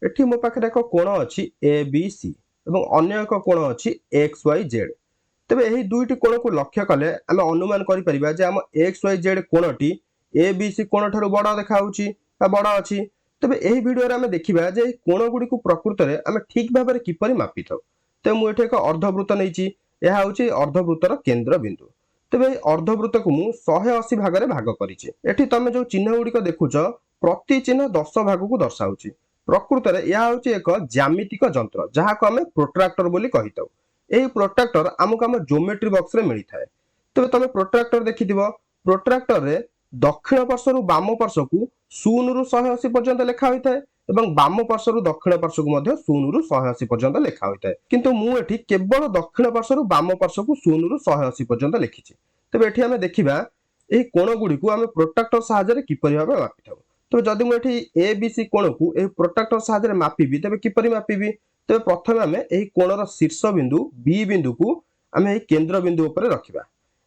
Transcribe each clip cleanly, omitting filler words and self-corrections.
एठी मो पाखे एक कोण अछि ए बी सी एवं अन्य एक कोण अछि एक्स वाई जेड। तेबे एही दुईटी कोण को लक्ष्य कले आमे अनुमान करि परिबा जे हम एक्स वाई जेड कोणटी ए बी सी कोण ठारू बड़ देखाउछि बा बड़ अछि। तेबे एही भिडियो रे आमे देखिबा जे कोण गुडी को प्रकृत रे आमे ठीक भाबरे किपरि मापिथौ। ते मु एठी एक अर्धवृत्त नैछि, एहा होछि अर्धवृत्तर केंद्र बिंदु। तेबे एही अर्धवृत्त को मु 180 भागरे भाग करिछि। एठी तमे जो चिन्ह गुडी को देखुछ प्रति चिन्ह 10 भाग को दर्शाउछि। प्रकृत रे यह होछि एक ज्यामितिक यंत्र जहा को आमे प्रोट्रैक्टर बोली कहिथौ। एही प्रोट्रैक्टर आमको आम ज्योमेट्री बॉक्स रे मिली थाए। तेबे तमे प्रोट्रैक्टर देखिथिबो, प्रोट्रैक्टर रे दक्षिण पार्श्व रु वाम पार्श्व को 0 रु 180 पर्यंत लेखा होइथाय एवं वाम पार्श्व रु दक्षिण पार्श्व को मध्य 0 रु 180 पर्यंत लेखा होइथाय। किंतु मु एठी केवल दक्षिण पार्श्व रु वाम पार्श्व को 0 रु 180 पर्यंत लिखिछि। तेबे एठी आमे देखिबा एही कोण गुडी को आमे प्रोट्रैक्टर सहायता रे किपरि भाबे मापिथौ। तो जदि मु एठी ए बी सी कोण को एही प्रोट्रैक्टर सहायता रे मापिबी तेबे किपरि मापिबी? तेबे प्रथमे आमे एही कोणर शीर्ष बिंदु बी बिंदु को आमे एही केंद्र बिंदु ऊपर रखिबा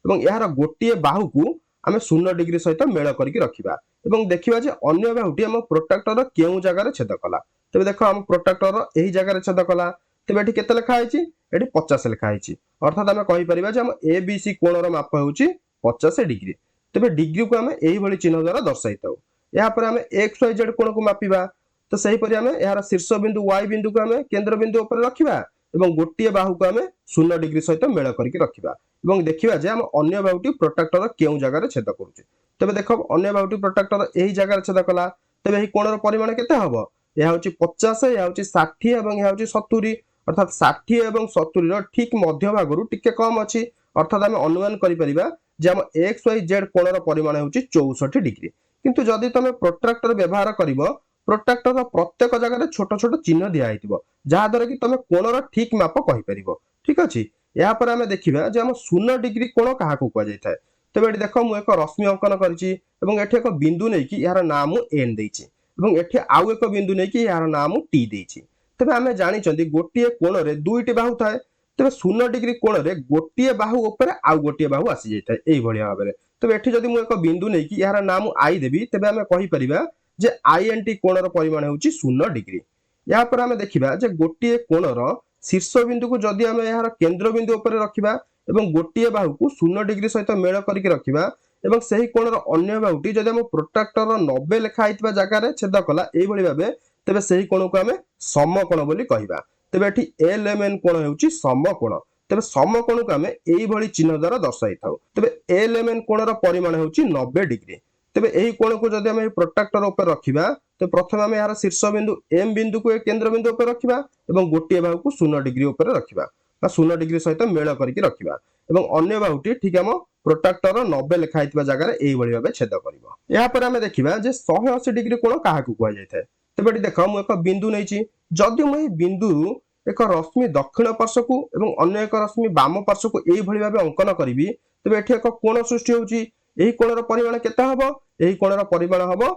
एवं यार गोटिए बाहु को आमे 0 डिग्री सहित मेल करके रखिबा एवं देखिबा जे अन्य बाहुटी हम प्रोट्रैक्टर केउ जगह रे छेद कला। तेबे देखो हम प्रोट्रैक्टर एही जगह रे छेद कला। तेबे एठी केते लेखा आइछि? एठी 50 लेखा आइछि। अर्थात आमे कहि परिबा जे हम ए बी सी कोणर माप होउछि 50 डिग्री। तेबे डिग्री को आमे एही भली चिन्ह द्वारा दर्शाइतौ। या पर आमे एक्स वाई जेड कोण को मापिबा। तो सही परि आमे यार शीर्ष बिंदु y बिंदु को आमे केंद्र बिंदु ऊपर रखिबा एवं गोटिए बाहु को आमे 0 डिग्री सहित मेल करके रखिबा एवं देखिबा जे हम अन्य बाहुटी प्रोट्रैक्टर केउ जगह रे छेद करूछि। तेबे देखो अन्य बाहुटी प्रोट्रैक्टर एही जगह रे छेद कला। तेबे एही कोणर परिमाण केते हबो? या होछि 50, या होछि 60 एवं या होछि 70। अर्थात 60 एवं 70 रो ठीक मध्य भाग रु टिके कम अछि। अर्थात आमे अनुमान करि परिबा जे हम एक्स वाई जेड कोणर परिमाण होछि 64 डिग्री। किंतु जदि तमे प्रोट्रैक्टर व्यवहार करिवो, प्रोट्रैक्टर रो प्रत्येक जगह रे छोट छोट चिन्ह दिया हिथिबो जहा द्वारा कि तमे कोणर ठीक माप कहि परिबो। ठीक अछि। या पर आमे देखिबा जे हम 0 डिग्री कोण काहा को कुआ जायथाय। तेबे एठी देखो मु एक रश्मि अंकन करिछि एवं एठी एक बिंदु नै कि यार नाम एन देइछि एवं एठी आउ एक बिंदु नै कि यार नाम टी देइछि। तेबे आमे जानिचंदी गोटिए कोण रे दुईटी बाहु थाए। तेबे 0 डिग्री कोण रे गोटिए बाहु ऊपर आउ गोटिए बाहु आसी जायथाय एही भलिया भाबरे। तेबे एठी जदि मु एक बिंदु नै कि यार नाम आई देबी तेबे आमे कहि परिबा जे आई एन टी कोणर परिमाण होउछि 0 डिग्री। या पर आमे देखिबा जे गोटिए कोणर शीर्ष बिंदु को जदि आमे यार केंद्र बिंदु ऊपर रखिबा एवं गोटिए बाहु को 0 डिग्री सहित मेल करके रखिबा एवं सही कोणर अन्य बाहुटी जदि हम प्रोट्रैक्टर 90 लेखा आइतबा जगह रे छेद कला एही भली भाबे तेबे सही कोण को आमे समकोण बोली कहिबा। तेबे एठी एल एम एन कोण हेउछि समकोण। तेबे समकोण को आमे एही भली चिन्ह द्वारा दर्शाइथाउ। तेबे एल एम एन कोणर परिमाण हेउछि 90 डिग्री। तेबे एही कोण को जदि हम प्रोट्रैक्टर ऊपर रखिबा तो प्रथम आमे यार शीर्ष बिंदु एम बिंदु को केंद्र बिंदु ऊपर रखिबा एवं गोटिए बाहु को 0 डिग्री ऊपर रखिबा बा 0 डिग्री सहित मेल करके रखिबा एवं अन्य बाहुटी ठीक हम प्रोट्रैक्टर 90 लेखा आइतबा जगह रे एही भली भाबे छेद करिवो। या पर आमे देखिबा जे 180 डिग्री कोण काहा को कुआ जायथाय। तेबे एठी देखो मु एक बिंदु नैछि। जदि मु एही बिंदु एक रश्मि दक्षिण पार्श्व को एवं अन्य एक रश्मि वाम पार्श्व को एही भली भाबे अंकन करिवि तेबे एठी एक कोण सृष्टि होउछि। एही कोणर परिमाण केते हबो? एही कोणर परिमाण हबो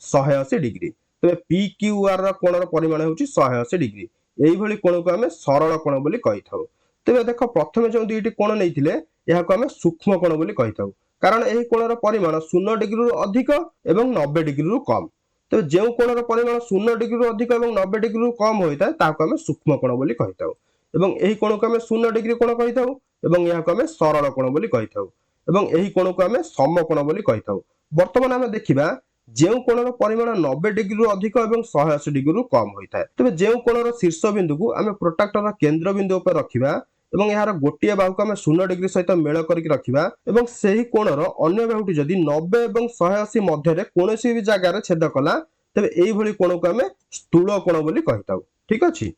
180 डिग्री। तेबे पी क्यू आर र कोणर परिमाण होउछि 180 डिग्री। एही भली कोण को आमे सरल कोण बोली कहिथाउ। तेबे देखो प्रथमे जो दुईटी कोण नैथिले एहा को आमे सूक्ष्म कोण बोली कहिथाउ कारण एही कोणर परिमाण 0 डिग्री रु अधिक एवं 90 डिग्री रु कम। तेबे जेउ कोणर परिमाण 0 डिग्री रु अधिक एवं 90 डिग्री रु कम होइता ताको आमे सूक्ष्म कोण बोली कहिथाउ एवं एही कोण को आमे 0 डिग्री कोण कहिथाउ एवं एहा को आमे सरल कोण बोली कहिथाउ एवं एही कोण को आमे समकोण बोली कहिथाउ। वर्तमान आमे देखिबा जेउ कोणर परिमाण 90 डिग्री रु अधिक एवं 180 डिग्री रु कम होइता तेबे जेउ कोणर शीर्ष बिंदु को आमे प्रोट्रैक्टर केंद्र बिंदु ऊपर रखिबा एवं यार गोटिए बाहु को आमे 0 डिग्री सहित मेल करके रखिबा एवं सही कोणर अन्य बाहुटी जदि 90 एवं 180 मध्य रे कोनोसी भी जगह रे छेद कला तेबे एही भली कोण को आमे स्थूल कोण बोली कहिताउ। ठीक अछि।